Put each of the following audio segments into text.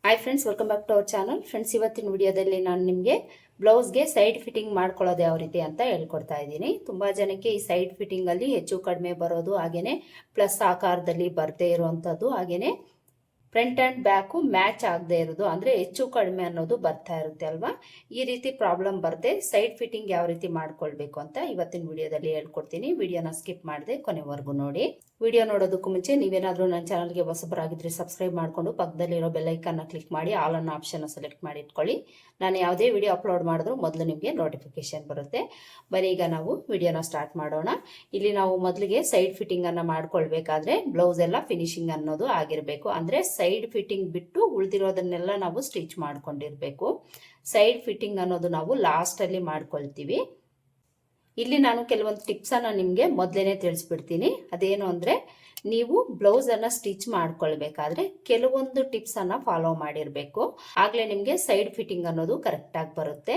Hi friends, welcome back to our channel. Friends, ಇವತ್ತಿನ ವಿಡಿಯೋದಲ್ಲಿ ನಾನು ನಿಮಗೆ ಬ್ಲೌಸ್ಗೆ ಸೈಡ್ ಫಿಟ್ಟಿಂಗ್ ಮಾಡ್ಕೊಳ್ಳೋದು ಯಾವ ರೀತಿ ಅಂತ ಹೇಳ್ಕೊಡ್ತಾ ಇದ್ದೀನಿ. ತುಂಬ ಜನಕ್ಕೆ ಈ ಸೈಡ್ ಫಿಟ್ಟಿಂಗಲ್ಲಿ ಹೆಚ್ಚು ಕಡಿಮೆ ಬರೋದು, ಹಾಗೆಯೇ ಪ್ಲಸ್ ಆಕಾರದಲ್ಲಿ ಬರದೇ ಇರುವಂಥದ್ದು, ಹಾಗೆಯೇ ಫ್ರಂಟ್ ಆ್ಯಂಡ್ ಬ್ಯಾಕು ಮ್ಯಾಚ್ ಆಗದೆ ಇರೋದು, ಅಂದರೆ ಹೆಚ್ಚು ಕಡಿಮೆ ಅನ್ನೋದು ಬರ್ತಾ ಇರುತ್ತೆ ಅಲ್ವಾ. ಈ ರೀತಿ ಪ್ರಾಬ್ಲಮ್ ಬರದೆ ಸೈಡ್ ಫಿಟ್ಟಿಂಗ್ ಯಾವ ರೀತಿ ಮಾಡ್ಕೊಳ್ಬೇಕು ಅಂತ ಇವತ್ತಿನ ವಿಡಿಯೋದಲ್ಲಿ ಹೇಳ್ಕೊಡ್ತೀನಿ. ವಿಡಿಯೋನ ಸ್ಕಿಪ್ ಮಾಡದೆ ಕೊನೆವರೆಗೂ ನೋಡಿ. ವಿಡಿಯೋ ನೋಡೋದಕ್ಕೂ ಮುಂಚೆ ನೀವೇನಾದರೂ ನನ್ನ ಚಾನಲ್ಗೆ ಹೊಸಬರಾಗಿದ್ದರೆ ಸಬ್ಸ್ಕ್ರೈಬ್ ಮಾಡಿಕೊಂಡು ಪಕ್ಕದಲ್ಲಿರೋ ಬೆಲ್ಲೈಕನ್ನ ಕ್ಲಿಕ್ ಮಾಡಿ ಆಲ್ ಅನ್ನೋ ಆಪ್ಷನ್ನ ಸೆಲೆಕ್ಟ್ ಮಾಡಿ ಇಟ್ಕೊಳ್ಳಿ. ನಾನು ಯಾವುದೇ ವಿಡಿಯೋ ಅಪ್ಲೋಡ್ ಮಾಡಿದ್ರೂ ಮೊದಲು ನಿಮಗೆ ನೋಟಿಫಿಕೇಶನ್ ಬರುತ್ತೆ. ಬನ್ನಿ, ಈಗ ನಾವು ವಿಡಿಯೋನ ಸ್ಟಾರ್ಟ್ ಮಾಡೋಣ. ಇಲ್ಲಿ ನಾವು ಮೊದಲಿಗೆ ಸೈಡ್ ಫಿಟ್ಟಿಂಗನ್ನು ಮಾಡ್ಕೊಳ್ಬೇಕಾದ್ರೆ ಬ್ಲೌಸ್ ಎಲ್ಲ ಫಿನಿಶಿಂಗ್ ಅನ್ನೋದು ಆಗಿರಬೇಕು. ಅಂದರೆ ಸೈಡ್ ಫಿಟ್ಟಿಂಗ್ ಬಿಟ್ಟು ಉಳಿದಿರೋದನ್ನೆಲ್ಲ ನಾವು ಸ್ಟಿಚ್ ಮಾಡ್ಕೊಂಡಿರಬೇಕು. ಸೈಡ್ ಫಿಟ್ಟಿಂಗ್ ಅನ್ನೋದು ನಾವು ಲಾಸ್ಟಲ್ಲಿ ಮಾಡ್ಕೊಳ್ತೀವಿ. ಇಲ್ಲಿ ನಾನು ಕೆಲವೊಂದು ಟಿಪ್ಸನ್ನು ನಿಮಗೆ ಮೊದಲೇ ತಿಳಿಸ್ಬಿಡ್ತೀನಿ. ಅದೇನು ಅಂದರೆ, ನೀವು ಬ್ಲೌಸನ್ನು ಸ್ಟಿಚ್ ಮಾಡ್ಕೊಳ್ಬೇಕಾದ್ರೆ ಕೆಲವೊಂದು ಟಿಪ್ಸನ್ನು ಫಾಲೋ ಮಾಡಿರಬೇಕು. ಆಗಲೇ ನಿಮಗೆ ಸೈಡ್ ಫಿಟ್ಟಿಂಗ್ ಅನ್ನೋದು ಕರೆಕ್ಟಾಗಿ ಬರುತ್ತೆ.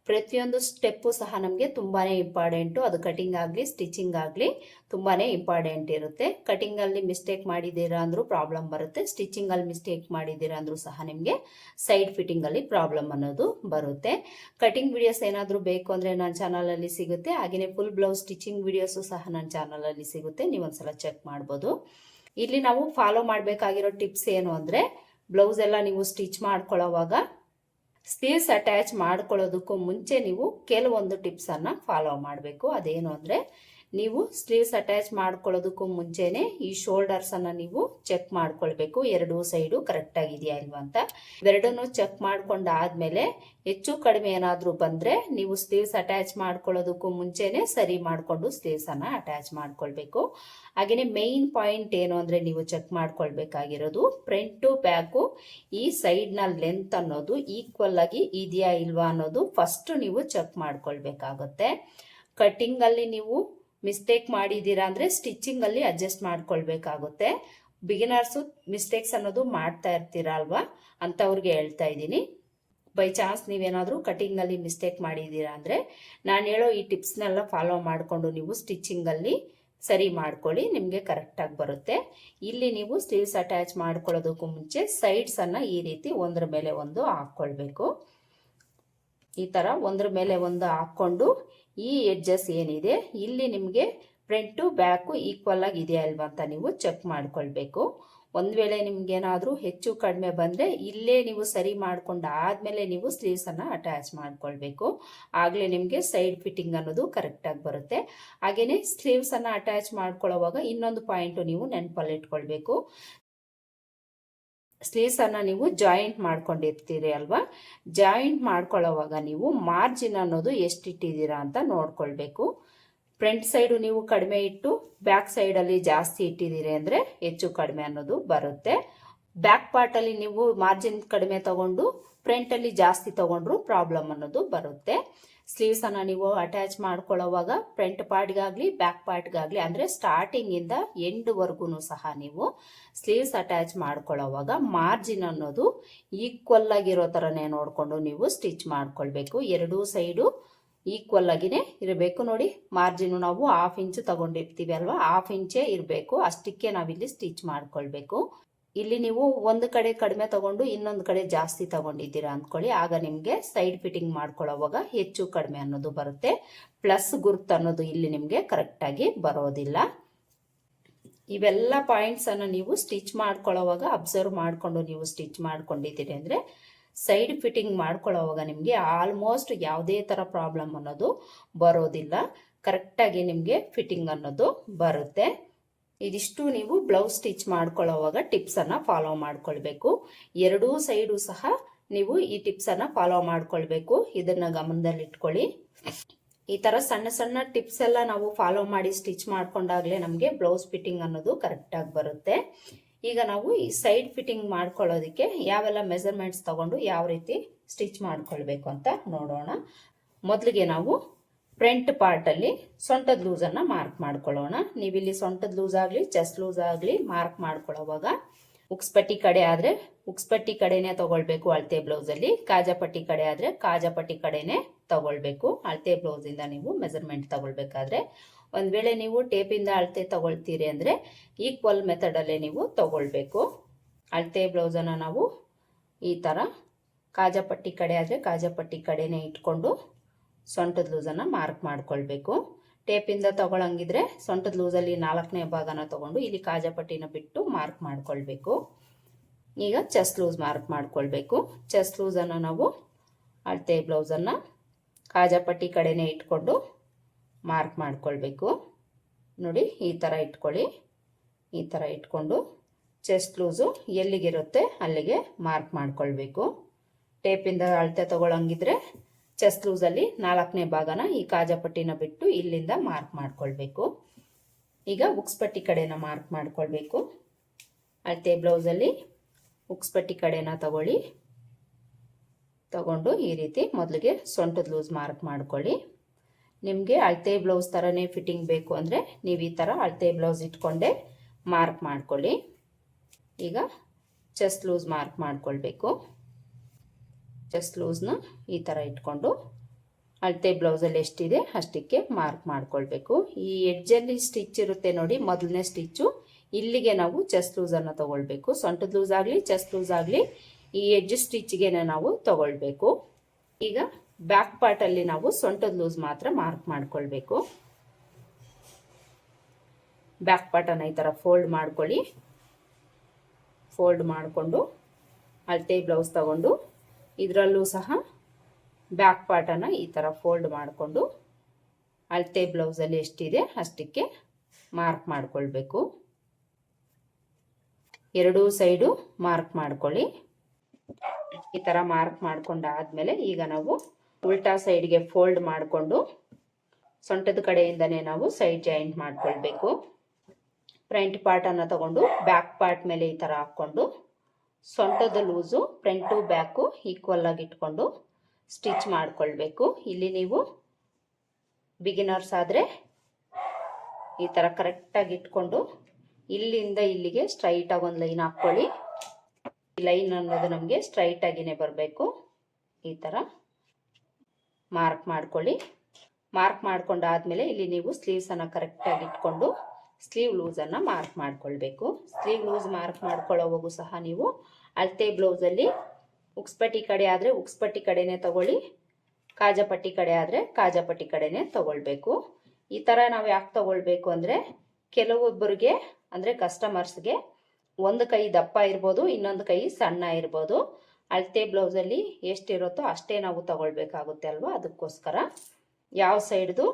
ಪ್ರತಿಯೊಂದು ಸ್ಟೆಪ್ಪು ಸಹ ನಮಗೆ ತುಂಬಾ ಇಂಪಾರ್ಟೆಂಟು. ಅದು ಕಟಿಂಗ್ ಆಗಲಿ ಸ್ಟಿಚಿಂಗ್ ಆಗಲಿ ತುಂಬಾ ಇಂಪಾರ್ಟೆಂಟ್ ಇರುತ್ತೆ. ಕಟಿಂಗಲ್ಲಿ ಮಿಸ್ಟೇಕ್ ಮಾಡಿದ್ದೀರಾ ಅಂದರೂ ಪ್ರಾಬ್ಲಮ್ ಬರುತ್ತೆ. ಸ್ಟಿಚಿಂಗಲ್ಲಿ ಮಿಸ್ಟೇಕ್ ಮಾಡಿದ್ದೀರಾ ಅಂದರೂ ಸಹ ನಿಮಗೆ ಸೈಡ್ ಫಿಟ್ಟಿಂಗಲ್ಲಿ ಪ್ರಾಬ್ಲಮ್ ಅನ್ನೋದು ಬರುತ್ತೆ. ಕಟಿಂಗ್ ವಿಡಿಯೋಸ್ ಏನಾದರೂ ಬೇಕು ಅಂದರೆ ನನ್ನ ಚಾನಲಲ್ಲಿ ಸಿಗುತ್ತೆ. ಹಾಗೆಯೇ ಫುಲ್ ಬ್ಲೌಸ್ ಸ್ಟಿಚಿಂಗ್ ವಿಡಿಯೋಸು ಸಹ ನನ್ನ ಚಾನಲಲ್ಲಿ ಸಿಗುತ್ತೆ. ನೀವೊಂದ್ಸಲ ಚೆಕ್ ಮಾಡ್ಬೋದು. ಇಲ್ಲಿ ನಾವು ಫಾಲೋ ಮಾಡಬೇಕಾಗಿರೋ ಟಿಪ್ಸ್ ಏನು ಅಂದರೆ, ಬ್ಲೌಸ್ ಎಲ್ಲ ನೀವು ಸ್ಟಿಚ್ ಮಾಡ್ಕೊಳ್ಳೋವಾಗ ಸ್ಲೀವ್ಸ್ ಅಟ್ಯಾಚ್ ಮಾಡ್ಕೊಳ್ಳೋದಕ್ಕೂ ಮುಂಚೆ ನೀವು ಕೆಲವೊಂದು ಟಿಪ್ಸನ್ನು ಫಾಲೋ ಮಾಡಬೇಕು. ಅದೇನು ಅಂದರೆ, ನೀವು ಸ್ಲೀವ್ಸ್ ಅಟ್ಯಾಚ್ ಮಾಡ್ಕೊಳ್ಳೋದಕ್ಕೂ ಮುಂಚೆನೇ ಈ ಶೋಲ್ಡರ್ಸನ್ನು ನೀವು ಚೆಕ್ ಮಾಡ್ಕೊಳ್ಬೇಕು. ಎರಡೂ ಸೈಡು ಕರೆಕ್ಟಾಗಿದೆಯಾ ಇಲ್ವಾ ಅಂತ. ಇವೆರಡನ್ನೂ ಚೆಕ್ ಮಾಡ್ಕೊಂಡಾದ್ಮೇಲೆ ಹೆಚ್ಚು ಕಡಿಮೆ ಏನಾದರೂ ಬಂದರೆ ನೀವು ಸ್ಲೀವ್ಸ್ ಅಟ್ಯಾಚ್ ಮಾಡ್ಕೊಳ್ಳೋದಕ್ಕೂ ಮುಂಚೆನೇ ಸರಿ ಮಾಡಿಕೊಂಡು ಸ್ಲೀವ್ಸನ್ನು ಅಟ್ಯಾಚ್ ಮಾಡ್ಕೊಳ್ಬೇಕು. ಹಾಗೆಯೇ ಮೇಯ್ನ್ ಪಾಯಿಂಟ್ ಏನು ಅಂದರೆ, ನೀವು ಚೆಕ್ ಮಾಡ್ಕೊಳ್ಬೇಕಾಗಿರೋದು ಫ್ರಂಟು ಬ್ಯಾಕು ಈ ಸೈಡ್ನ ಲೆಂತ್ ಅನ್ನೋದು ಈಕ್ವಲ್ ಆಗಿ ಇದೆಯಾ ಇಲ್ವಾ ಅನ್ನೋದು ಫಸ್ಟ್ ನೀವು ಚೆಕ್ ಮಾಡ್ಕೊಳ್ಬೇಕಾಗುತ್ತೆ. ಕಟ್ಟಿಂಗಲ್ಲಿ ನೀವು ಮಿಸ್ಟೇಕ್ ಮಾಡಿದ್ದೀರಾ ಅಂದರೆ ಸ್ಟಿಚಿಂಗಲ್ಲಿ ಅಡ್ಜಸ್ಟ್ ಮಾಡ್ಕೊಳ್ಬೇಕಾಗುತ್ತೆ. ಬಿಗಿನರ್ಸು ಮಿಸ್ಟೇಕ್ಸ್ ಅನ್ನೋದು ಮಾಡ್ತಾ ಇರ್ತೀರಾ ಅಲ್ವಾ, ಅಂಥವ್ರಿಗೆ ಹೇಳ್ತಾ ಇದ್ದೀನಿ. ಬೈ ಚಾನ್ಸ್ ನೀವೇನಾದರೂ ಕಟಿಂಗಲ್ಲಿ ಮಿಸ್ಟೇಕ್ ಮಾಡಿದ್ದೀರಾ ಅಂದರೆ ನಾನು ಹೇಳೋ ಈ ಟಿಪ್ಸ್ನೆಲ್ಲ ಫಾಲೋ ಮಾಡಿಕೊಂಡು ನೀವು ಸ್ಟಿಚಿಂಗಲ್ಲಿ ಸರಿ ಮಾಡ್ಕೊಳ್ಳಿ, ನಿಮಗೆ ಕರೆಕ್ಟಾಗಿ ಬರುತ್ತೆ. ಇಲ್ಲಿ ನೀವು ಸ್ಲೀವ್ಸ್ ಅಟ್ಯಾಚ್ ಮಾಡ್ಕೊಳ್ಳೋದಕ್ಕೂ ಮುಂಚೆ ಸೈಡ್ಸನ್ನು ಈ ರೀತಿ ಒಂದರ ಮೇಲೆ ಒಂದು ಹಾಕ್ಕೊಳ್ಬೇಕು. ಈ ಥರ ಒಂದರ ಮೇಲೆ ಒಂದು ಹಾಕ್ಕೊಂಡು ಈ ಎಡ್ಜಸ್ ಏನಿದೆ ಇಲ್ಲಿ ನಿಮಗೆ ಫ್ರಂಟು ಬ್ಯಾಕು ಈಕ್ವಲ್ ಆಗಿ ಇದೆಯಾ ಅಲ್ವಾ ಅಂತ ನೀವು ಚೆಕ್ ಮಾಡ್ಕೊಳ್ಬೇಕು. ಒಂದು ವೇಳೆ ನಿಮ್ಗೇನಾದರೂ ಹೆಚ್ಚು ಕಡಿಮೆ ಬಂದರೆ ಇಲ್ಲೇ ನೀವು ಸರಿ ಮಾಡ್ಕೊಂಡು ಆದಮೇಲೆ ನೀವು ಸ್ಲೀವ್ಸನ್ನು ಅಟ್ಯಾಚ್ ಮಾಡ್ಕೊಳ್ಬೇಕು. ಆಗಲೇ ನಿಮಗೆ ಸೈಡ್ ಫಿಟ್ಟಿಂಗ್ ಅನ್ನೋದು ಕರೆಕ್ಟಾಗಿ ಬರುತ್ತೆ. ಹಾಗೆಯೇ ಸ್ಲೀವ್ಸನ್ನು ಅಟ್ಯಾಚ್ ಮಾಡ್ಕೊಳ್ಳೋವಾಗ ಇನ್ನೊಂದು ಪಾಯಿಂಟು ನೀವು ನೆನಪಲ್ಲಿ ಇಟ್ಕೊಳ್ಬೇಕು. ಸ್ಲೀವ್ಸನ್ನು ನೀವು ಜಾಯಿಂಟ್ ಮಾಡ್ಕೊಂಡಿರ್ತೀರಿ ಅಲ್ವಾ, ಜಾಯಿಂಟ್ ಮಾಡ್ಕೊಳ್ಳೋವಾಗ ನೀವು ಮಾರ್ಜಿನ್ ಅನ್ನೋದು ಎಷ್ಟು ಇಟ್ಟಿದ್ದೀರಾ ಅಂತ ನೋಡ್ಕೊಳ್ಬೇಕು. ಫ್ರಂಟ್ ಸೈಡು ನೀವು ಕಡಿಮೆ ಇಟ್ಟು ಬ್ಯಾಕ್ ಸೈಡಲ್ಲಿ ಜಾಸ್ತಿ ಇಟ್ಟಿದ್ದೀರಿ ಅಂದರೆ ಹೆಚ್ಚು ಕಡಿಮೆ ಅನ್ನೋದು ಬರುತ್ತೆ. ಬ್ಯಾಕ್ ಪಾರ್ಟಲ್ಲಿ ನೀವು ಮಾರ್ಜಿನ್ ಕಡಿಮೆ ತಗೊಂಡು ಫ್ರಂಟಲ್ಲಿ ಜಾಸ್ತಿ ತಗೊಂಡ್ರು ಪ್ರಾಬ್ಲಮ್ ಅನ್ನೋದು ಬರುತ್ತೆ. ಸ್ಲೀವ್ಸನ್ನು ನೀವು ಅಟ್ಯಾಚ್ ಮಾಡ್ಕೊಳ್ಳೋವಾಗ ಫ್ರಂಟ್ ಪಾರ್ಟ್ಗಾಗಲಿ ಬ್ಯಾಕ್ ಪಾರ್ಟ್ಗಾಗಲಿ ಅಂದರೆ ಸ್ಟಾರ್ಟಿಂಗಿಂದ ಎಂಡ್ವರೆಗೂ ಸಹ ನೀವು ಸ್ಲೀವ್ಸ್ ಅಟ್ಯಾಚ್ ಮಾಡ್ಕೊಳ್ಳೋವಾಗ ಮಾರ್ಜಿನ್ ಅನ್ನೋದು ಈಕ್ವಲ್ ಆಗಿರೋ ಥರನೇ ನೋಡಿಕೊಂಡು ನೀವು ಸ್ಟಿಚ್ ಮಾಡ್ಕೊಳ್ಬೇಕು. ಎರಡೂ ಸೈಡು ಈಕ್ವಲ್ ಆಗಿನೇ ಇರಬೇಕು. ನೋಡಿ, ಮಾರ್ಜಿನು ನಾವು 1/2 ಇಂಚು ತಗೊಂಡಿರ್ತೀವಿ ಅಲ್ವಾ, 1/2 ಇಂಚೇ ಇರಬೇಕು. ಅಷ್ಟಕ್ಕೆ ನಾವಿಲ್ಲಿ ಸ್ಟಿಚ್ ಮಾಡ್ಕೊಳ್ಬೇಕು. ಇಲ್ಲಿ ನೀವು ಒಂದು ಕಡೆ ಕಡಿಮೆ ತಗೊಂಡು ಇನ್ನೊಂದು ಕಡೆ ಜಾಸ್ತಿ ತಗೊಂಡಿದ್ದೀರಾ ಅಂದ್ಕೊಳ್ಳಿ, ಆಗ ನಿಮಗೆ ಸೈಡ್ ಫಿಟ್ಟಿಂಗ್ ಮಾಡ್ಕೊಳ್ಳೋವಾಗ ಹೆಚ್ಚು ಕಡಿಮೆ ಅನ್ನೋದು ಬರುತ್ತೆ. ಪ್ಲಸ್ ಗುರುತು ಅನ್ನೋದು ಇಲ್ಲಿ ನಿಮಗೆ ಕರೆಕ್ಟಾಗಿ ಬರೋದಿಲ್ಲ. ಇವೆಲ್ಲ ಪಾಯಿಂಟ್ಸನ್ನು ನೀವು ಸ್ಟಿಚ್ ಮಾಡ್ಕೊಳ್ಳೋವಾಗ ಅಬ್ಸರ್ವ್ ಮಾಡಿಕೊಂಡು ನೀವು ಸ್ಟಿಚ್ ಮಾಡ್ಕೊಂಡಿದ್ದೀರಿ ಅಂದರೆ ಸೈಡ್ ಫಿಟ್ಟಿಂಗ್ ಮಾಡ್ಕೊಳ್ಳೋವಾಗ ನಿಮಗೆ ಆಲ್ಮೋಸ್ಟ್ ಯಾವುದೇ ಥರ ಪ್ರಾಬ್ಲಮ್ ಅನ್ನೋದು ಬರೋದಿಲ್ಲ. ಕರೆಕ್ಟಾಗಿ ನಿಮಗೆ ಫಿಟ್ಟಿಂಗ್ ಅನ್ನೋದು ಬರುತ್ತೆ. ಇದಿಷ್ಟು ನೀವು ಬ್ಲೌಸ್ ಸ್ಟಿಚ್ ಮಾಡ್ಕೊಳ್ಳೋವಾಗ ಟಿಪ್ಸನ್ನು ಫಾಲೋ ಮಾಡ್ಕೊಳ್ಬೇಕು. ಎರಡೂ ಸೈಡು ಸಹ ನೀವು ಈ ಟಿಪ್ಸನ್ನು ಫಾಲೋ ಮಾಡ್ಕೊಳ್ಬೇಕು. ಇದನ್ನು ಗಮನದಲ್ಲಿಟ್ಕೊಳ್ಳಿ. ಈ ಥರ ಸಣ್ಣ ಸಣ್ಣ ಟಿಪ್ಸ್ ಎಲ್ಲ ನಾವು ಫಾಲೋ ಮಾಡಿ ಸ್ಟಿಚ್ ಮಾಡ್ಕೊಂಡಾಗಲೇ ನಮಗೆ ಬ್ಲೌಸ್ ಫಿಟ್ಟಿಂಗ್ ಅನ್ನೋದು ಕರೆಕ್ಟಾಗಿ ಬರುತ್ತೆ. ಈಗ ನಾವು ಈ ಸೈಡ್ ಫಿಟ್ಟಿಂಗ್ ಮಾಡ್ಕೊಳ್ಳೋದಕ್ಕೆ ಯಾವೆಲ್ಲ ಮೆಜರ್ಮೆಂಟ್ಸ್ ತಗೊಂಡು ಯಾವ ರೀತಿ ಸ್ಟಿಚ್ ಮಾಡ್ಕೊಳ್ಬೇಕು ಅಂತ ನೋಡೋಣ. ಮೊದಲಿಗೆ ನಾವು ಫ್ರಂಟ್ ಪಾರ್ಟಲ್ಲಿ ಸೊಂಟದ ಲೂಸನ್ನು ಮಾರ್ಕ್ ಮಾಡ್ಕೊಳ್ಳೋಣ. ನೀವಿಲ್ಲಿ ಸೊಂಟದ ಲೂಸ್ ಆಗಲಿ ಚೆಸ್ಟ್ ಲೂಸ್ ಆಗಲಿ ಮಾರ್ಕ್ ಮಾಡ್ಕೊಳ್ಳೋವಾಗ ಉಕ್ಸ್ಪಟ್ಟಿ ಕಡೆ ಆದರೆ ಉಕ್ಸ್ಪಟ್ಟಿ ಕಡೆನೇ ತಗೊಳ್ಬೇಕು ಅಳತೆ ಬ್ಲೌಸಲ್ಲಿ. ಕಾಜಾಪಟ್ಟಿ ಕಡೆ ಆದರೆ ಕಾಜಾಪಟ್ಟಿ ಕಡೆನೇ ತಗೊಳ್ಬೇಕು. ಅಳತೆ ಬ್ಲೌಸಿಂದ ನೀವು ಮೆಜರ್ಮೆಂಟ್ ತಗೊಳ್ಬೇಕಾದ್ರೆ ಒಂದು ವೇಳೆ ನೀವು ಟೇಪಿಂದ ಅಳತೆ ತಗೊಳ್ತೀರಿ ಅಂದರೆ ಈಕ್ವಲ್ ಮೆಥಡಲ್ಲೇ ನೀವು ತಗೊಳ್ಬೇಕು. ಅಳತೆ ಬ್ಲೌಸನ್ನು ನಾವು ಈ ಥರ ಕಾಜಾಪಟ್ಟಿ ಕಡೆ ಆದರೆ ಕಾಜಾಪಟ್ಟಿ ಕಡೆನೇ ಇಟ್ಕೊಂಡು ಸೊಂಟದ ಲೂಸನ್ನು ಮಾರ್ಕ್ ಮಾಡ್ಕೊಳ್ಬೇಕು. ಟೇಪಿಂದ ತಗೊಳಂಗಿದ್ರೆ ಸೊಂಟದ ಲೂಸಲ್ಲಿ 4ನೇ ಭಾಗನ ತಗೊಂಡು ಇಲ್ಲಿ ಕಾಜಾಪಟ್ಟಿನ ಬಿಟ್ಟು ಮಾರ್ಕ್ ಮಾಡ್ಕೊಳ್ಬೇಕು. ಈಗ ಚೆಸ್ಟ್ ಲೂಸ್ ಮಾರ್ಕ್ ಮಾಡ್ಕೊಳ್ಬೇಕು. ಚೆಸ್ಟ್ ಲೂಸನ್ನು ನಾವು ಅಳತೆ ಬ್ಲೌಸನ್ನು ಕಾಜಾಪಟ್ಟಿ ಕಡೆನೇ ಇಟ್ಕೊಂಡು ಮಾರ್ಕ್ ಮಾಡ್ಕೊಳ್ಬೇಕು. ನೋಡಿ ಈ ಥರ ಇಟ್ಕೊಳ್ಳಿ. ಈ ಥರ ಇಟ್ಕೊಂಡು ಚೆಸ್ಟ್ ಲೂಸು ಎಲ್ಲಿಗಿರುತ್ತೆ ಅಲ್ಲಿಗೆ ಮಾರ್ಕ್ ಮಾಡ್ಕೊಳ್ಬೇಕು. ಟೇಪಿಂದ ಅಳತೆ ತಗೊಳಂಗಿದ್ರೆ ಚೆಸ್ಟ್ ಲೂಸಲ್ಲಿ 4ನೇ ಭಾಗನ ಈ ಕಾಜಾಪಟ್ಟಿನ ಬಿಟ್ಟು ಇಲ್ಲಿಂದ ಮಾರ್ಕ್ ಮಾಡ್ಕೊಳ್ಬೇಕು. ಈಗ ಉಕ್ಸ್ಪಟ್ಟಿ ಕಡೆನ ಮಾರ್ಕ್ ಮಾಡ್ಕೊಳ್ಬೇಕು. ಅಳತೆ ಬ್ಲೌಸಲ್ಲಿ ಉಕ್ಸ್ಪಟ್ಟಿ ಕಡೆನ ತಗೊಂಡು ಈ ರೀತಿ ಮೊದಲಿಗೆ ಸೊಂಟದ ಲೂಸ್ ಮಾರ್ಕ್ ಮಾಡ್ಕೊಳ್ಳಿ. ನಿಮಗೆ ಅಳತೆ ಬ್ಲೌಸ್ ಥರನೇ ಫಿಟ್ಟಿಂಗ್ ಬೇಕು ಅಂದರೆ ನೀವು ಈ ಥರ ಅಳತೆ ಬ್ಲೌಸ್ ಇಟ್ಕೊಂಡೆ ಮಾರ್ಕ್ ಮಾಡ್ಕೊಳ್ಳಿ. ಈಗ ಚೆಸ್ಟ್ ಲೂಸ್ ಮಾರ್ಕ್ ಮಾಡ್ಕೊಳ್ಬೇಕು. ಚೆಸ್ಟ್ ಲೂಸ್ನ ಈ ಥರ ಇಟ್ಕೊಂಡು ಅಳತೆ ಬ್ಲೌಸಲ್ಲಿ ಎಷ್ಟಿದೆ ಅಷ್ಟಕ್ಕೆ ಮಾರ್ಕ್ ಮಾಡ್ಕೊಳ್ಬೇಕು. ಈ ಎಡ್ಜಲ್ಲಿ ಸ್ಟಿಚ್ ಇರುತ್ತೆ ನೋಡಿ, ಮೊದಲನೇ ಸ್ಟಿಚ್ಚು ಇಲ್ಲಿಗೆ ನಾವು ಚೆಸ್ಟ್ ಲೂಸನ್ನು ತಗೊಳ್ಬೇಕು. ಸೊಂಟದ ಲೂಸ್ ಆಗಲಿ ಚೆಸ್ಟ್ ಲೂಸ್ ಆಗಲಿ ಈ ಎಡ್ಜ್ ಸ್ಟಿಚ್ಗೆ ನಾವು ತಗೊಳ್ಬೇಕು. ಈಗ ಬ್ಯಾಕ್ ಪಾರ್ಟಲ್ಲಿ ನಾವು ಸೊಂಟದ ಲೂಸ್ ಮಾತ್ರ ಮಾರ್ಕ್ ಮಾಡ್ಕೊಳ್ಬೇಕು. ಬ್ಯಾಕ್ ಪಾರ್ಟನ್ನು ಈ ಥರ ಫೋಲ್ಡ್ ಮಾಡ್ಕೊಳ್ಳಿ. ಫೋಲ್ಡ್ ಮಾಡಿಕೊಂಡು ಅಳತೆ ಬ್ಲೌಸ್ ತಗೊಂಡು ಇದರಲ್ಲೂ ಸಹ ಬ್ಯಾಕ್ ಪಾರ್ಟನ್ನು ಈ ಥರ ಫೋಲ್ಡ್ ಮಾಡಿಕೊಂಡು ಅಳತೆ ಬ್ಲೌಸಲ್ಲಿ ಎಷ್ಟಿದೆ ಅಷ್ಟಕ್ಕೆ ಮಾರ್ಕ್ ಮಾಡ್ಕೊಳ್ಬೇಕು. ಎರಡೂ ಸೈಡು ಮಾರ್ಕ್ ಮಾಡ್ಕೊಳ್ಳಿ. ಈ ಥರ ಮಾರ್ಕ್ ಮಾಡ್ಕೊಂಡಾದ್ಮೇಲೆ ಈಗ ನಾವು ಉಲ್ಟಾ ಸೈಡ್ಗೆ ಫೋಲ್ಡ್ ಮಾಡಿಕೊಂಡು ಸೊಂಟದ ಕಡೆಯಿಂದನೇ ನಾವು ಸೈಡ್ ಜಾಯಿಂಟ್ ಮಾಡ್ಕೊಳ್ಬೇಕು. ಫ್ರಂಟ್ ಪಾರ್ಟನ್ನು ತಗೊಂಡು ಬ್ಯಾಕ್ ಪಾರ್ಟ್ ಮೇಲೆ ಈ ಥರ ಹಾಕ್ಕೊಂಡು ಸೊಂಟದ ಲೂಸು ಫ್ರಂಟು ಬ್ಯಾಕು ಈಕ್ವಲ್ ಆಗಿ ಇಟ್ಕೊಂಡು ಸ್ಟಿಚ್ ಮಾಡ್ಕೊಳ್ಬೇಕು. ಇಲ್ಲಿ ನೀವು ಬಿಗಿನರ್ಸ್ ಆದರೆ ಈ ಥರ ಕರೆಕ್ಟಾಗಿ ಇಟ್ಕೊಂಡು ಇಲ್ಲಿಂದ ಇಲ್ಲಿಗೆ ಸ್ಟ್ರೈಟಾಗಿ ಒಂದು ಲೈನ್ ಹಾಕ್ಕೊಳ್ಳಿ. ಈ ಲೈನ್ ಅನ್ನೋದು ನಮಗೆ ಸ್ಟ್ರೈಟಾಗಿಯೇ ಬರಬೇಕು. ಈ ಥರ ಮಾರ್ಕ್ ಮಾಡ್ಕೊಳ್ಳಿ. ಮಾರ್ಕ್ ಮಾಡ್ಕೊಂಡಾದ್ಮೇಲೆ ಇಲ್ಲಿ ನೀವು ಸ್ಲೀವ್ಸನ್ನು ಕರೆಕ್ಟಾಗಿ ಇಟ್ಕೊಂಡು ಸ್ಲೀವ್ ಲೂಸನ್ನು ಮಾರ್ಕ್ ಮಾಡ್ಕೊಳ್ಬೇಕು. ಸ್ಲೀವ್ ಲೂಸ್ ಮಾರ್ಕ್ ಮಾಡ್ಕೊಳ್ಳೋವಾಗೂ ಸಹ ನೀವು ಅಳತೆ ಬ್ಲೌಸಲ್ಲಿ ಉಕ್ಸ್ಪಟ್ಟಿ ಕಡೆ ಆದರೆ ಉಕ್ಸ್ಪಟ್ಟಿ ಕಡೆನೇ ತಗೊಳ್ಳಿ, ಕಾಜಾಪಟ್ಟಿ ಕಡೆ ಆದರೆ ಕಾಜಾಪಟ್ಟಿ ಕಡೆನೇ ತಗೊಳ್ಬೇಕು. ಈ ಥರ ನಾವು ಯಾಕೆ ತಗೊಳ್ಬೇಕು ಅಂದರೆ ಕೆಲವೊಬ್ಬರಿಗೆ ಅಂದರೆ ಕಸ್ಟಮರ್ಸ್ಗೆ ಒಂದು ಕೈ ದಪ್ಪ ಇರ್ಬೋದು, ಇನ್ನೊಂದು ಕೈ ಸಣ್ಣ ಇರ್ಬೋದು. ಅಳತೆ ಬ್ಲೌಸಲ್ಲಿ ಎಷ್ಟಿರುತ್ತೋ ಅಷ್ಟೇ ನಾವು ತಗೊಳ್ಬೇಕಾಗುತ್ತೆ ಅಲ್ವಾ. ಅದಕ್ಕೋಸ್ಕರ ಯಾವ ಸೈಡ್ದು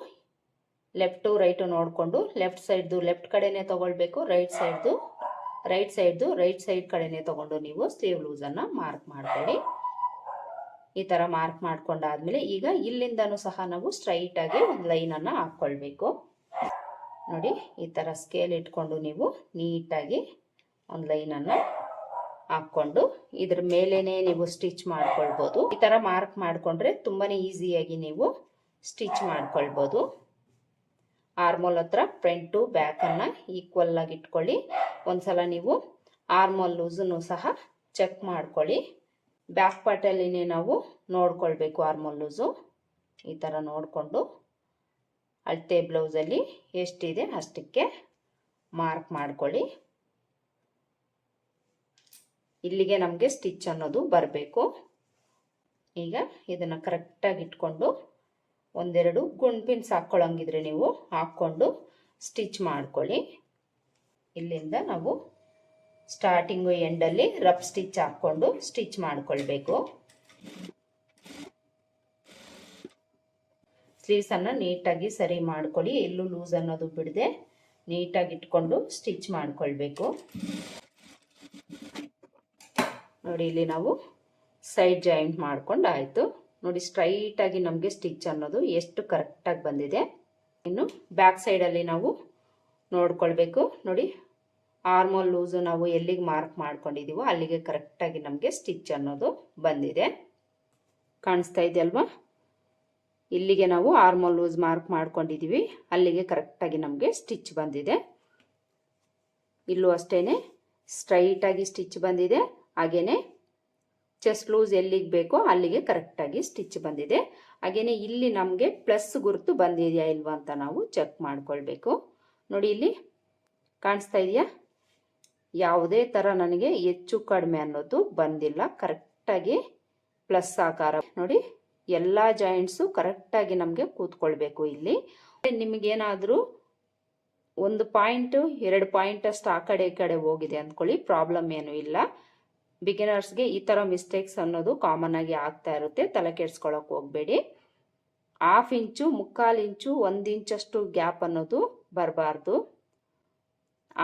ಲೆಫ್ಟು ರೈಟು ನೋಡಿಕೊಂಡು ಲೆಫ್ಟ್ ಸೈಡ್ದು ಲೆಫ್ಟ್ ಕಡೆನೇ ತಗೊಳ್ಬೇಕು, ರೈಟ್ ಸೈಡ್ದು ರೈಟ್ ಸೈಡ್ ಕಡೆನೇ ತಗೊಂಡು ನೀವು ಸ್ಲೀವ್ ಲೂಸನ್ನು ಮಾರ್ಕ್ ಮಾಡ್ಕೊಳ್ಳಿ. ಈ ಥರ ಮಾರ್ಕ್ ಮಾಡ್ಕೊಂಡಾದ್ಮೇಲೆ ಈಗ ಇಲ್ಲಿಂದನೂ ಸಹ ನಾವು ಸ್ಟ್ರೈಟಾಗಿ ಒಂದು ಲೈನನ್ನು ಹಾಕ್ಕೊಳ್ಬೇಕು. ನೋಡಿ ಈ ಥರ ಸ್ಕೇಲ್ ಇಟ್ಕೊಂಡು ನೀವು ನೀಟಾಗಿ ಒಂದು ಲೈನನ್ನು ಹಾಕ್ಕೊಂಡು ಇದ್ರ ಮೇಲೇನೆ ನೀವು ಸ್ಟಿಚ್ ಮಾಡ್ಕೊಳ್ಬೋದು. ಈ ಥರ ಮಾರ್ಕ್ ಮಾಡಿಕೊಂಡ್ರೆ ತುಂಬಾ ಈಸಿಯಾಗಿ ನೀವು ಸ್ಟಿಚ್ ಮಾಡ್ಕೊಳ್ಬೋದು. ಆರ್ಮೋಲ್ ಹತ್ರ ಫ್ರಂಟು ಬ್ಯಾಕನ್ನು ಈಕ್ವಲ್ ಆಗಿ ಇಟ್ಕೊಳ್ಳಿ. ಒಂದ್ಸಲ ನೀವು ಆರ್ಮೋಲ್ ಲೂಸನ್ನು ಸಹ ಚೆಕ್ ಮಾಡ್ಕೊಳ್ಳಿ. ಬ್ಯಾಕ್ ಪಾರ್ಟಲ್ಲಿನೇ ನಾವು ನೋಡ್ಕೊಳ್ಬೇಕು ಆರ್ಮೋಲ್ ಲೂಸು. ಈ ಥರ ನೋಡಿಕೊಂಡು ಅಳತೆ ಬ್ಲೌಸಲ್ಲಿ ಎಷ್ಟಿದೆ ಅಷ್ಟಕ್ಕೆ ಮಾರ್ಕ್ ಮಾಡ್ಕೊಳ್ಳಿ. ಇಲ್ಲಿಗೆ ನಮಗೆ ಸ್ಟಿಚ್ ಅನ್ನೋದು ಬರಬೇಕು. ಈಗ ಇದನ್ನು ಕರೆಕ್ಟಾಗಿ ಇಟ್ಕೊಂಡು ಒಂದೆರಡು ಗುಂಡ್ಪಿನ್ಸ್ ಹಾಕ್ಕೊಳ್ಳೋಂಗಿದ್ರೆ ನೀವು ಹಾಕ್ಕೊಂಡು ಸ್ಟಿಚ್ ಮಾಡ್ಕೊಳ್ಳಿ. ಇಲ್ಲಿಂದ ನಾವು ಸ್ಟಾರ್ಟಿಂಗು ಎಂಡಲ್ಲಿ ರಫ್ ಸ್ಟಿಚ್ ಹಾಕ್ಕೊಂಡು ಸ್ಟಿಚ್ ಮಾಡ್ಕೊಳ್ಬೇಕು. ಸ್ಲೀವ್ಸನ್ನು ನೀಟಾಗಿ ಸರಿ ಮಾಡ್ಕೊಳ್ಳಿ. ಎಲ್ಲೂ ಲೂಸ್ ಅನ್ನೋದು ಬಿಡದೆ ನೀಟಾಗಿ ಇಟ್ಕೊಂಡು ಸ್ಟಿಚ್ ಮಾಡ್ಕೊಳ್ಬೇಕು. ನೋಡಿ ಇಲ್ಲಿ ನಾವು ಸೈಡ್ ಜಾಯಿಂಟ್ ಮಾಡ್ಕೊಂಡು ಆಯಿತು. ನೋಡಿ ಸ್ಟ್ರೈಟಾಗಿ ನಮಗೆ ಸ್ಟಿಚ್ ಅನ್ನೋದು ಎಷ್ಟು ಕರೆಕ್ಟಾಗಿ ಬಂದಿದೆ. ಇನ್ನು ಬ್ಯಾಕ್ ಸೈಡಲ್ಲಿ ನಾವು ನೋಡ್ಕೊಳ್ಬೇಕು. ನೋಡಿ ಆರ್ಮೋಲ್ ಲೂಸು ನಾವು ಎಲ್ಲಿಗೆ ಮಾರ್ಕ್ ಮಾಡ್ಕೊಂಡಿದ್ದೀವೋ ಅಲ್ಲಿಗೆ ಕರೆಕ್ಟಾಗಿ ನಮಗೆ ಸ್ಟಿಚ್ ಅನ್ನೋದು ಬಂದಿದೆ. ಕಾಣಿಸ್ತಾ ಇದೆಯಲ್ವಾ? ಇಲ್ಲಿಗೆ ನಾವು ಆರ್ಮೋಲ್ ಲೂಸ್ ಮಾರ್ಕ್ ಮಾಡ್ಕೊಂಡಿದ್ದೀವಿ, ಅಲ್ಲಿಗೆ ಕರೆಕ್ಟಾಗಿ ನಮಗೆ ಸ್ಟಿಚ್ ಬಂದಿದೆ. ಇಲ್ಲೂ ಅಷ್ಟೇ ಸ್ಟ್ರೈಟಾಗಿ ಸ್ಟಿಚ್ ಬಂದಿದೆ. ಹಾಗೆಯೇ ಚೆಸ್ಟ್ ಲೂಸ್ ಎಲ್ಲಿಗೆ ಬೇಕೋ ಅಲ್ಲಿಗೆ ಕರೆಕ್ಟಾಗಿ ಸ್ಟಿಚ್ ಬಂದಿದೆ. ಹಾಗೆಯೇ ಇಲ್ಲಿ ನಮಗೆ ಪ್ಲಸ್ ಗುರುತು ಬಂದಿದೆಯಾ ಇಲ್ವಾ ಅಂತ ನಾವು ಚೆಕ್ ಮಾಡ್ಕೊಳ್ಬೇಕು. ನೋಡಿ ಇಲ್ಲಿ ಕಾಣಿಸ್ತಾ ಇದೆಯಾ? ಯಾವುದೇ ಥರ ನನಗೆ ಹೆಚ್ಚು ಕಡಿಮೆ ಅನ್ನೋದು ಬಂದಿಲ್ಲ. ಕರೆಕ್ಟ್ ಕರೆಕ್ಟಾಗಿ ಪ್ಲಸ್ ಆಕಾರ ನೋಡಿ, ಎಲ್ಲ ಜಾಯಿಂಟ್ಸು ಕರೆಕ್ಟಾಗಿ ನಮಗೆ ಕೂತ್ಕೊಳ್ಬೇಕು. ಇಲ್ಲಿ ನಿಮಗೇನಾದರೂ 1 ಪಾಯಿಂಟ್ 2 ಪಾಯಿಂಟ್ ಅಷ್ಟು ಆ ಕಡೆ ಈ ಕಡೆ ಹೋಗಿದೆ ಅಂದ್ಕೊಳ್ಳಿ, ಪ್ರಾಬ್ಲಮ್ ಏನೂ ಇಲ್ಲ. ಬಿಗಿನರ್ಸ್ಗೆ ಈ ಥರ ಮಿಸ್ಟೇಕ್ಸ್ ಅನ್ನೋದು ಕಾಮನ್ ಆಗಿ ಆಗ್ತಾ ಇರುತ್ತೆ, ತಲೆ ಕೆಡ್ಸ್ಕೊಳಕ್ಕೆ ಹೋಗಬೇಡಿ. 1/2 ಇಂಚು 3/4 ಇಂಚು 1 ಇಂಚಷ್ಟು ಗ್ಯಾಪ್ ಅನ್ನೋದು ಬರಬಾರ್ದು.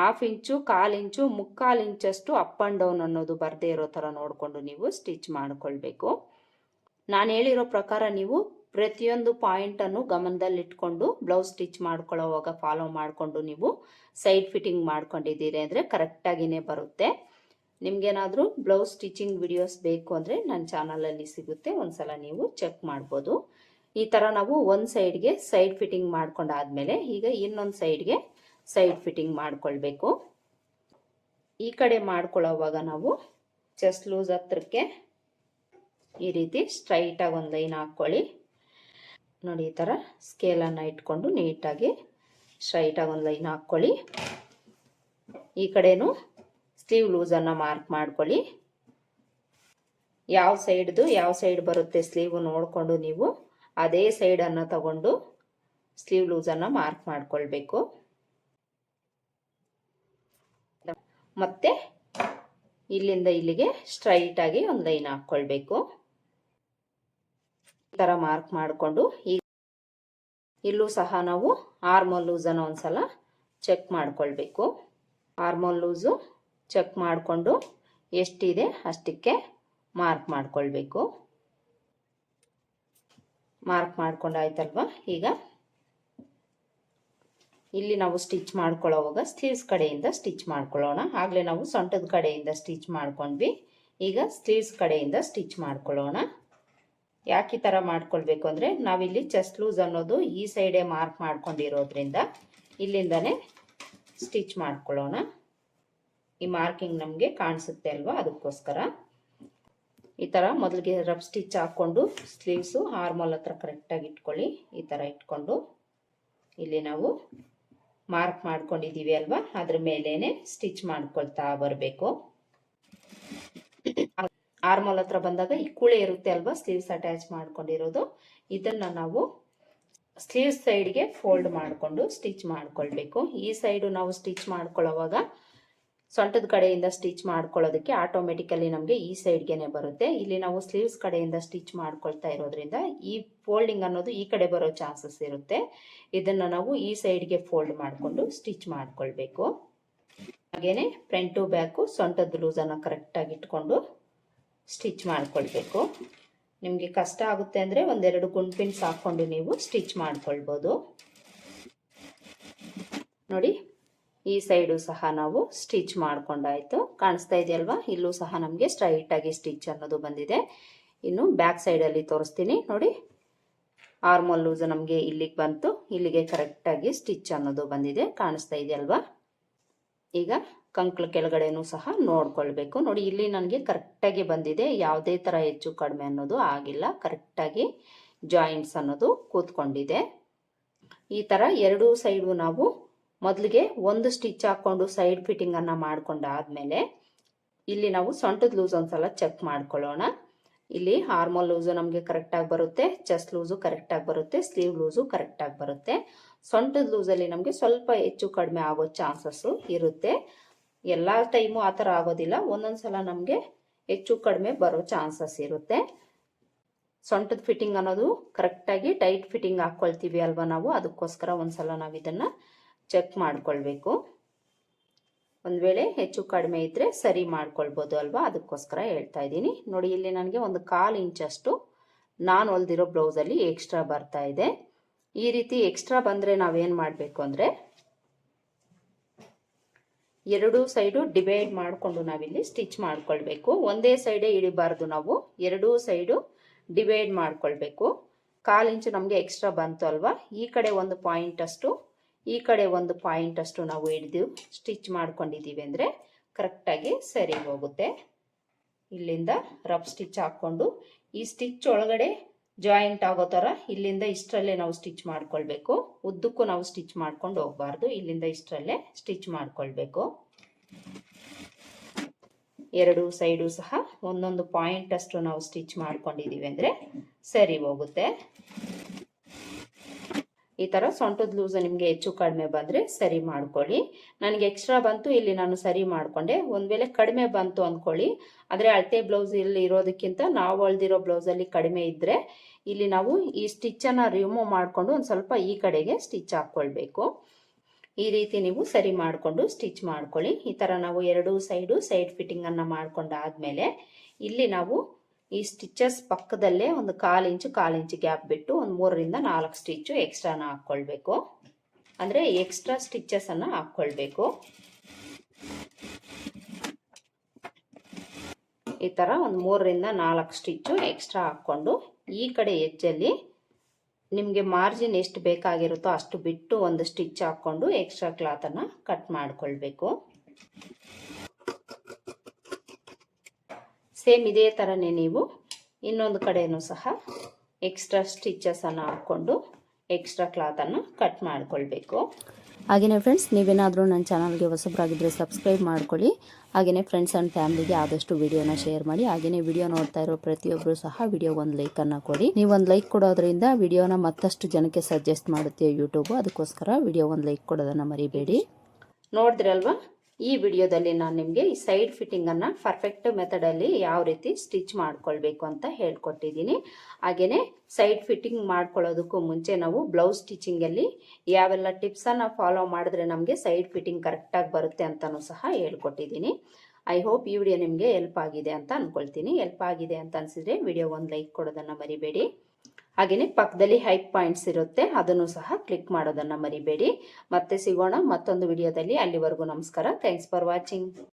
1/2 ಇಂಚು 1/4 ಇಂಚು 3/4 ಇಂಚಷ್ಟು ಅಪ್ ಆ್ಯಂಡ್ ಡೌನ್ ಅನ್ನೋದು ಬರದೇ ಇರೋ ಥರ ನೋಡಿಕೊಂಡು ನೀವು ಸ್ಟಿಚ್ ಮಾಡ್ಕೊಳ್ಬೇಕು. ನಾನು ಹೇಳಿರೋ ಪ್ರಕಾರ ನೀವು ಪ್ರತಿಯೊಂದು ಪಾಯಿಂಟನ್ನು ಗಮನದಲ್ಲಿಟ್ಕೊಂಡು ಬ್ಲೌಸ್ ಸ್ಟಿಚ್ ಮಾಡ್ಕೊಳ್ಳೋವಾಗ ಫಾಲೋ ಮಾಡಿಕೊಂಡು ನೀವು ಸೈಡ್ ಫಿಟ್ಟಿಂಗ್ ಮಾಡ್ಕೊಂಡಿದ್ದೀರಿ ಅಂದರೆ ಕರೆಕ್ಟಾಗಿಯೇ ಬರುತ್ತೆ. ನಿಮಗೇನಾದರೂ ಬ್ಲೌಸ್ ಸ್ಟಿಚಿಂಗ್ ವಿಡಿಯೋಸ್ ಬೇಕು ಅಂದರೆ ನನ್ನ ಚಾನಲಲ್ಲಿ ಸಿಗುತ್ತೆ, ಒಂದ್ಸಲ ನೀವು ಚೆಕ್ ಮಾಡ್ಬೋದು. ಈ ಥರ ನಾವು ಒಂದು ಸೈಡ್ಗೆ ಸೈಡ್ ಫಿಟ್ಟಿಂಗ್ ಮಾಡ್ಕೊಂಡಾದ್ಮೇಲೆ ಈಗ ಇನ್ನೊಂದು ಸೈಡ್ಗೆ ಸೈಡ್ ಫಿಟ್ಟಿಂಗ್ ಮಾಡ್ಕೊಳ್ಬೇಕು. ಈ ಕಡೆ ಮಾಡ್ಕೊಳ್ಳೋವಾಗ ನಾವು ಚೆಸ್ಟ್ ಲೂಸ್ ಹತ್ರಕ್ಕೆ ಈ ರೀತಿ ಸ್ಟ್ರೈಟಾಗಿ ಒಂದು ಲೈನ್ ಹಾಕ್ಕೊಳ್ಳಿ. ನೋಡಿ, ಈ ಥರ ಸ್ಕೇಲನ್ನು ಇಟ್ಕೊಂಡು ನೀಟಾಗಿ ಸ್ಟ್ರೈಟಾಗಿ ಒಂದು ಲೈನ್ ಹಾಕ್ಕೊಳ್ಳಿ. ಈ ಕಡೆನೂ ಸ್ಲೀವ್ ಲೂಸನ್ನು ಮಾರ್ಕ್ ಮಾಡ್ಕೊಳ್ಳಿ. ಯಾವ ಸೈಡ್ ಬರುತ್ತೆ ಸ್ಲೀವ್ ನೋಡಿಕೊಂಡು ನೀವು ಅದೇ ಸೈಡನ್ನು ತಗೊಂಡು ಸ್ಲೀವ್ ಲೂಸನ್ನು ಮಾರ್ಕ್ ಮಾಡ್ಕೊಳ್ಬೇಕು. ಮತ್ತೆ ಇಲ್ಲಿಂದ ಇಲ್ಲಿಗೆ ಸ್ಟ್ರೈಟಾಗಿ ಒಂದು ಲೈನ್ ಹಾಕ್ಕೊಳ್ಬೇಕು. ಈ ಥರ ಮಾರ್ಕ್ ಮಾಡಿಕೊಂಡು ಈಗ ಇಲ್ಲೂ ಸಹ ನಾವು ಆರ್ಮೋಲ್ ಲೂಸನ್ನು ಒಂದ್ಸಲ ಚೆಕ್ ಮಾಡ್ಕೊಳ್ಬೇಕು. ಆರ್ಮೋಲ್ ಲೂಸು ಚೆಕ್ ಮಾಡಿಕೊಂಡು ಎಷ್ಟಿದೆ ಅಷ್ಟಕ್ಕೆ ಮಾರ್ಕ್ ಮಾಡ್ಕೊಳ್ಬೇಕು. ಮಾರ್ಕ್ ಮಾಡ್ಕೊಂಡಾಯ್ತಲ್ವ, ಈಗ ಇಲ್ಲಿ ನಾವು ಸ್ಟಿಚ್ ಮಾಡ್ಕೊಳ್ಳೋವಾಗ ಸ್ಲೀವ್ಸ್ ಕಡೆಯಿಂದ ಸ್ಟಿಚ್ ಮಾಡ್ಕೊಳ್ಳೋಣ. ಆಗಲೇ ನಾವು ಸೊಂಟದ ಕಡೆಯಿಂದ ಸ್ಟಿಚ್ ಮಾಡ್ಕೊಂಡ್ವಿ, ಈಗ ಸ್ಲೀವ್ಸ್ ಕಡೆಯಿಂದ ಸ್ಟಿಚ್ ಮಾಡ್ಕೊಳ್ಳೋಣ. ಯಾಕೆ ಈ ಥರ ಮಾಡ್ಕೊಳ್ಬೇಕು ಅಂದರೆ ನಾವಿಲ್ಲಿ ಚೆಸ್ಟ್ ಲೂಸ್ ಅನ್ನೋದು ಈ ಸೈಡೇ ಮಾರ್ಕ್ ಮಾಡ್ಕೊಂಡಿರೋದ್ರಿಂದ ಇಲ್ಲಿಂದನೇ ಸ್ಟಿಚ್ ಮಾಡ್ಕೊಳ್ಳೋಣ. ಈ ಮಾರ್ಕಿಂಗ್ ನಮಗೆ ಕಾಣಿಸುತ್ತೆ ಅಲ್ವಾ, ಅದಕ್ಕೋಸ್ಕರ ಈ ಥರ ಮೊದಲಿಗೆ ರಫ್ ಸ್ಟಿಚ್ ಹಾಕ್ಕೊಂಡು ಸ್ಲೀವ್ಸು ಆರ್ಮೋಲ್ ಹತ್ರ ಕರೆಕ್ಟಾಗಿ ಇಟ್ಕೊಳ್ಳಿ. ಈ ಥರ ಇಟ್ಕೊಂಡು ಇಲ್ಲಿ ನಾವು ಮಾರ್ಕ್ ಮಾಡ್ಕೊಂಡಿದ್ದೀವಿ ಅಲ್ವಾ, ಅದ್ರ ಮೇಲೇನೆ ಸ್ಟಿಚ್ ಮಾಡ್ಕೊಳ್ತಾ ಬರಬೇಕು. ಆರ್ಮೋಲ್ ಹತ್ರ ಬಂದಾಗ ಈ ಕುಳೆ ಇರುತ್ತೆ ಅಲ್ವಾ, ಸ್ಲೀವ್ಸ್ ಅಟ್ಯಾಚ್ ಮಾಡ್ಕೊಂಡಿರೋದು, ಇದನ್ನು ನಾವು ಸ್ಲೀವ್ಸ್ ಸೈಡ್ಗೆ ಫೋಲ್ಡ್ ಮಾಡಿಕೊಂಡು ಸ್ಟಿಚ್ ಮಾಡ್ಕೊಳ್ಬೇಕು. ಈ ಸೈಡು ನಾವು ಸ್ಟಿಚ್ ಮಾಡ್ಕೊಳ್ಳೋವಾಗ ಸೊಂಟದ ಕಡೆಯಿಂದ ಸ್ಟಿಚ್ ಮಾಡ್ಕೊಳ್ಳೋದಕ್ಕೆ ಆಟೋಮೆಟಿಕಲಿ ನಮಗೆ ಈ ಸೈಡ್ಗೆ ಬರುತ್ತೆ. ಇಲ್ಲಿ ನಾವು ಸ್ಲೀವ್ಸ್ ಕಡೆಯಿಂದ ಸ್ಟಿಚ್ ಮಾಡ್ಕೊಳ್ತಾ ಇರೋದ್ರಿಂದ ಈ ಫೋಲ್ಡಿಂಗ್ ಅನ್ನೋದು ಈ ಕಡೆ ಬರೋ ಚಾನ್ಸಸ್ ಇರುತ್ತೆ. ಇದನ್ನು ನಾವು ಈ ಸೈಡ್ಗೆ ಫೋಲ್ಡ್ ಮಾಡಿಕೊಂಡು ಸ್ಟಿಚ್ ಮಾಡ್ಕೊಳ್ಬೇಕು. ಹಾಗೇನೆ ಫ್ರಂಟ್ ಟು ಬ್ಯಾಕು ಸೊಂಟದ ಲೂಸನ್ನು ಕರೆಕ್ಟಾಗಿ ಇಟ್ಕೊಂಡು ಸ್ಟಿಚ್ ಮಾಡ್ಕೊಳ್ಬೇಕು. ನಿಮಗೆ ಕಷ್ಟ ಆಗುತ್ತೆ ಅಂದರೆ 1-2 ಗುಂಡ್ ಪಿನ್ಸ್ ಹಾಕ್ಕೊಂಡು ನೀವು ಸ್ಟಿಚ್ ಮಾಡ್ಕೊಳ್ಬೋದು. ನೋಡಿ, ಈ ಸೈಡು ಸಹ ನಾವು ಸ್ಟಿಚ್ ಮಾಡ್ಕೊಂಡಾಯ್ತು, ಕಾಣಿಸ್ತಾ ಇದೆಯಲ್ವಾ. ಇಲ್ಲೂ ಸಹ ನಮಗೆ ಸ್ಟ್ರೈಟಾಗಿ ಸ್ಟಿಚ್ ಅನ್ನೋದು ಬಂದಿದೆ. ಇನ್ನು ಬ್ಯಾಕ್ ಸೈಡಲ್ಲಿ ತೋರಿಸ್ತೀನಿ ನೋಡಿ. ಆರ್ಮೋಲ್ ಲೂಸ್ ನಮಗೆ ಇಲ್ಲಿಗೆ ಬಂತು, ಇಲ್ಲಿಗೆ ಕರೆಕ್ಟಾಗಿ ಸ್ಟಿಚ್ ಅನ್ನೋದು ಬಂದಿದೆ, ಕಾಣಿಸ್ತಾ ಇದೆಯಲ್ವಾ. ಈಗ ಕಂಕ್ಳ ಕೆಳಗಡೆನೂ ಸಹ ನೋಡ್ಕೊಳ್ಬೇಕು. ನೋಡಿ, ಇಲ್ಲಿ ನನಗೆ ಕರೆಕ್ಟಾಗಿ ಬಂದಿದೆ, ಯಾವುದೇ ಥರ ಹೆಚ್ಚು ಕಡಿಮೆ ಅನ್ನೋದು ಆಗಿಲ್ಲ, ಕರೆಕ್ಟಾಗಿ ಜಾಯಿಂಟ್ಸ್ ಅನ್ನೋದು ಕೂತ್ಕೊಂಡಿದೆ. ಈ ಥರ ಎರಡೂ ಸೈಡು ನಾವು ಮೊದಲಿಗೆ ಒಂದು ಸ್ಟಿಚ್ ಹಾಕ್ಕೊಂಡು ಸೈಡ್ ಫಿಟ್ಟಿಂಗನ್ನು ಮಾಡ್ಕೊಂಡಾದ್ಮೇಲೆ ಇಲ್ಲಿ ನಾವು ಸೊಂಟದ ಲೂಸ್ ಒಂದ್ಸಲ ಚೆಕ್ ಮಾಡ್ಕೊಳ್ಳೋಣ. ಇಲ್ಲಿ ಆರ್ಮೋಲ್ ಲೂಸು ನಮಗೆ ಕರೆಕ್ಟಾಗಿ ಬರುತ್ತೆ, ಚೆಸ್ಟ್ ಲೂಸು ಕರೆಕ್ಟಾಗಿ ಬರುತ್ತೆ, ಸ್ಲೀವ್ ಲೂಸು ಕರೆಕ್ಟಾಗಿ ಬರುತ್ತೆ. ಸೊಂಟದ ಲೂಸಲ್ಲಿ ನಮಗೆ ಸ್ವಲ್ಪ ಹೆಚ್ಚು ಕಡಿಮೆ ಆಗೋ ಚಾನ್ಸಸ್ಸು ಇರುತ್ತೆ. ಎಲ್ಲ ಟೈಮು ಆ ಥರ ಆಗೋದಿಲ್ಲ, ಒಂದೊಂದು ಸಲ ನಮಗೆ ಹೆಚ್ಚು ಕಡಿಮೆ ಬರೋ ಚಾನ್ಸಸ್ ಇರುತ್ತೆ. ಸೊಂಟದ ಫಿಟ್ಟಿಂಗ್ ಅನ್ನೋದು ಕರೆಕ್ಟಾಗಿ ಟೈಟ್ ಫಿಟ್ಟಿಂಗ್ ಹಾಕ್ಕೊಳ್ತೀವಿ ಅಲ್ವಾ ನಾವು, ಅದಕ್ಕೋಸ್ಕರ ಒಂದ್ಸಲ ನಾವು ಇದನ್ನು ಚೆಕ್ ಮಾಡ್ಕೊಳ್ಬೇಕು. ಒಂದು ವೇಳೆ ಹೆಚ್ಚು ಕಡಿಮೆ ಇದ್ದರೆ ಸರಿ ಮಾಡ್ಕೊಳ್ಬೋದು ಅಲ್ವಾ, ಅದಕ್ಕೋಸ್ಕರ ಹೇಳ್ತಾ ಇದ್ದೀನಿ. ನೋಡಿ, ಇಲ್ಲಿ ನನಗೆ 1/4 ಇಂಚಷ್ಟು ನಾನು ಹೊಲ್ದಿರೋ ಬ್ಲೌಸಲ್ಲಿ ಎಕ್ಸ್ಟ್ರಾ ಬರ್ತಾ ಇದೆ. ಈ ರೀತಿ ಎಕ್ಸ್ಟ್ರಾ ಬಂದರೆ ನಾವೇನು ಮಾಡಬೇಕು ಅಂದರೆ ಎರಡೂ ಸೈಡು ಡಿವೈಡ್ ಮಾಡಿಕೊಂಡು ನಾವಿಲ್ಲಿ ಸ್ಟಿಚ್ ಮಾಡ್ಕೊಳ್ಬೇಕು. ಒಂದೇ ಸೈಡೇ ಇಳಿಬಾರ್ದು, ನಾವು ಎರಡೂ ಸೈಡು ಡಿವೈಡ್ ಮಾಡ್ಕೊಳ್ಬೇಕು. 1/4 ಇಂಚು ನಮಗೆ ಎಕ್ಸ್ಟ್ರಾ ಬಂತು ಅಲ್ವಾ, ಈ ಕಡೆ 1 ಪಾಯಿಂಟ್ ಅಷ್ಟು, ಈ ಕಡೆ 1 ಪಾಯಿಂಟ್ ಅಷ್ಟು ನಾವು ಹಿಡಿದು ಸ್ಟಿಚ್ ಮಾಡ್ಕೊಂಡಿದ್ದೀವಿ ಅಂದರೆ ಕರೆಕ್ಟಾಗಿ ಸರಿ ಹೋಗುತ್ತೆ. ಇಲ್ಲಿಂದ ರಫ್ ಸ್ಟಿಚ್ ಹಾಕ್ಕೊಂಡು ಈ ಸ್ಟಿಚ್ ಒಳಗಡೆ ಜಾಯಿಂಟ್ ಆಗೋ ಥರ ಇಲ್ಲಿಂದ ಇಷ್ಟರಲ್ಲೇ ನಾವು ಸ್ಟಿಚ್ ಮಾಡ್ಕೊಳ್ಬೇಕು. ಉದ್ದಕ್ಕೂ ನಾವು ಸ್ಟಿಚ್ ಮಾಡ್ಕೊಂಡು ಹೋಗಬಾರ್ದು, ಇಲ್ಲಿಂದ ಇಷ್ಟರಲ್ಲೇ ಸ್ಟಿಚ್ ಮಾಡ್ಕೊಳ್ಬೇಕು. ಎರಡು ಸೈಡು ಸಹ ಒಂದೊಂದು ಪಾಯಿಂಟ್ ಅಷ್ಟು ನಾವು ಸ್ಟಿಚ್ ಮಾಡ್ಕೊಂಡಿದ್ದೀವಿ ಅಂದರೆ ಸರಿ ಹೋಗುತ್ತೆ. ಈ ಥರ ಸೊಂಟದ ಲೂಸ್ ನಿಮಗೆ ಹೆಚ್ಚು ಕಡಿಮೆ ಬಂದರೆ ಸರಿ ಮಾಡ್ಕೊಳ್ಳಿ. ನನಗೆ ಎಕ್ಸ್ಟ್ರಾ ಬಂತು, ಇಲ್ಲಿ ನಾನು ಸರಿ ಮಾಡಿಕೊಂಡೆ. ಒಂದು ವೇಳೆ ಕಡಿಮೆ ಬಂತು ಅಂದ್ಕೊಳ್ಳಿ, ಆದರೆ ಅಳತೆ ಬ್ಲೌಸ್ ಇಲ್ಲಿ ಇರೋದಕ್ಕಿಂತ ನಾವು ಹೊಲ್ದಿರೋ ಬ್ಲೌಸಲ್ಲಿ ಕಡಿಮೆ ಇದ್ದರೆ ಇಲ್ಲಿ ನಾವು ಈ ಸ್ಟಿಚ್ಚನ್ನು ರಿಮೂವ್ ಮಾಡಿಕೊಂಡು ಒಂದು ಸ್ವಲ್ಪ ಈ ಕಡೆಗೆ ಸ್ಟಿಚ್ ಹಾಕ್ಕೊಳ್ಬೇಕು. ಈ ರೀತಿ ನೀವು ಸರಿ ಮಾಡಿಕೊಂಡು ಸ್ಟಿಚ್ ಮಾಡ್ಕೊಳ್ಳಿ. ಈ ಥರ ನಾವು ಎರಡೂ ಸೈಡ್ ಫಿಟ್ಟಿಂಗನ್ನು ಮಾಡ್ಕೊಂಡಾದ್ಮೇಲೆ ಇಲ್ಲಿ ನಾವು ಈ ಸ್ಟಿಚಸ್ ಪಕ್ಕದಲ್ಲೇ ಒಂದು 1/4 ಇಂಚು ಗ್ಯಾಪ್ ಬಿಟ್ಟು ಒಂದು 3 ರಿಂದ 4 ಸ್ಟಿಚ್ಚು ಎಕ್ಸ್ಟ್ರಾನ ಹಾಕ್ಕೊಳ್ಬೇಕು. ಅಂದರೆ ಎಕ್ಸ್ಟ್ರಾ ಸ್ಟಿಚಸನ್ನು ಹಾಕ್ಕೊಳ್ಬೇಕು. ಈ ಥರ ಒಂದು 3 ರಿಂದ 4 ಸ್ಟಿಚ್ಚು ಎಕ್ಸ್ಟ್ರಾ ಹಾಕ್ಕೊಂಡು ಈ ಕಡೆ ಎಡ್ಜಲ್ಲಿ ನಿಮಗೆ ಮಾರ್ಜಿನ್ ಎಷ್ಟು ಬೇಕಾಗಿರುತ್ತೋ ಅಷ್ಟು ಬಿಟ್ಟು ಒಂದು ಸ್ಟಿಚ್ ಹಾಕ್ಕೊಂಡು ಎಕ್ಸ್ಟ್ರಾ ಕ್ಲಾತನ್ನು ಕಟ್ ಮಾಡ್ಕೊಳ್ಬೇಕು. ಸೇಮ್ ಇದೇ ಥರನೇ ನೀವು ಇನ್ನೊಂದು ಕಡೆಯೂ ಸಹ ಎಕ್ಸ್ಟ್ರಾ ಸ್ಟಿಚಸನ್ನು ಹಾಕ್ಕೊಂಡು ಎಕ್ಸ್ಟ್ರಾ ಕ್ಲಾತನ್ನು ಕಟ್ ಮಾಡ್ಕೊಳ್ಬೇಕು. ಹಾಗೆಯೇ ಫ್ರೆಂಡ್ಸ್, ನೀವೇನಾದರೂ ನನ್ನ ಚಾನಲ್ಗೆ ಹೊಸಬರಾಗಿದ್ದರೆ ಸಬ್ಸ್ಕ್ರೈಬ್ ಮಾಡ್ಕೊಳ್ಳಿ. ಹಾಗೆಯೇ ಫ್ರೆಂಡ್ಸ್ ಆ್ಯಂಡ್ ಫ್ಯಾಮಿಲಿಗೆ ಆದಷ್ಟು ವಿಡಿಯೋನ ಶೇರ್ ಮಾಡಿ. ಹಾಗೆಯೇ ವಿಡಿಯೋ ನೋಡ್ತಾ ಇರೋ ಪ್ರತಿಯೊಬ್ಬರು ಸಹ ವಿಡಿಯೋಗೆ ಒಂದು ಲೈಕನ್ನು ಕೊಡಿ. ನೀವು ಒಂದು ಲೈಕ್ ಕೊಡೋದ್ರಿಂದ ವಿಡಿಯೋನ ಮತ್ತಷ್ಟು ಜನಕ್ಕೆ ಸಜೆಸ್ಟ್ ಮಾಡುತ್ತೆ ಯೂಟ್ಯೂಬು. ಅದಕ್ಕೋಸ್ಕರ ವಿಡಿಯೋ ಒಂದು ಲೈಕ್ ಕೊಡೋದನ್ನು ಮರಿಬೇಡಿ. ನೋಡಿದ್ರಲ್ವಾ, ಈ ವಿಡಿಯೋದಲ್ಲಿ ನಾನು ನಿಮಗೆ ಈ ಸೈಡ್ ಫಿಟ್ಟಿಂಗನ್ನು ಪರ್ಫೆಕ್ಟ್ ಮೆಥಡಲ್ಲಿ ಯಾವ ರೀತಿ ಸ್ಟಿಚ್ ಮಾಡ್ಕೊಳ್ಬೇಕು ಅಂತ ಹೇಳ್ಕೊಟ್ಟಿದ್ದೀನಿ. ಹಾಗೆಯೇ ಸೈಡ್ ಫಿಟ್ಟಿಂಗ್ ಮಾಡ್ಕೊಳ್ಳೋದಕ್ಕೂ ಮುಂಚೆ ನಾವು ಬ್ಲೌಸ್ ಸ್ಟಿಚಿಂಗಲ್ಲಿ ಯಾವೆಲ್ಲ ಟಿಪ್ಸನ್ನು ಫಾಲೋ ಮಾಡಿದ್ರೆ ನಮಗೆ ಸೈಡ್ ಫಿಟ್ಟಿಂಗ್ ಕರೆಕ್ಟಾಗಿ ಬರುತ್ತೆ ಅಂತಲೂ ಸಹ ಹೇಳ್ಕೊಟ್ಟಿದ್ದೀನಿ. ಐ ಹೋಪ್ ಈ ವಿಡಿಯೋ ನಿಮಗೆ ಹೆಲ್ಪ್ ಆಗಿದೆ ಅಂತ ಅಂದ್ಕೊಳ್ತೀನಿ. ಹೆಲ್ಪ್ ಆಗಿದೆ ಅಂತ ಅನಿಸಿದ್ರೆ ವಿಡಿಯೋ ಒಂದು ಲೈಕ್ ಕೊಡೋದನ್ನು ಮರಿಬೇಡಿ. ಹಾಗೆಯೇ ಪಕ್ಕದಲ್ಲಿ ಹೈಪ್ ಪಾಯಿಂಟ್ಸ್ ಇರುತ್ತೆ, ಅದನ್ನು ಸಹ ಕ್ಲಿಕ್ ಮಾಡೋದನ್ನು ಮರಿಬೇಡಿ. ಮತ್ತೆ ಸಿಗೋಣ ಮತ್ತೊಂದು ವಿಡಿಯೋದಲ್ಲಿ. ಅಲ್ಲಿವರೆಗೂ ನಮಸ್ಕಾರ. Thanks for watching.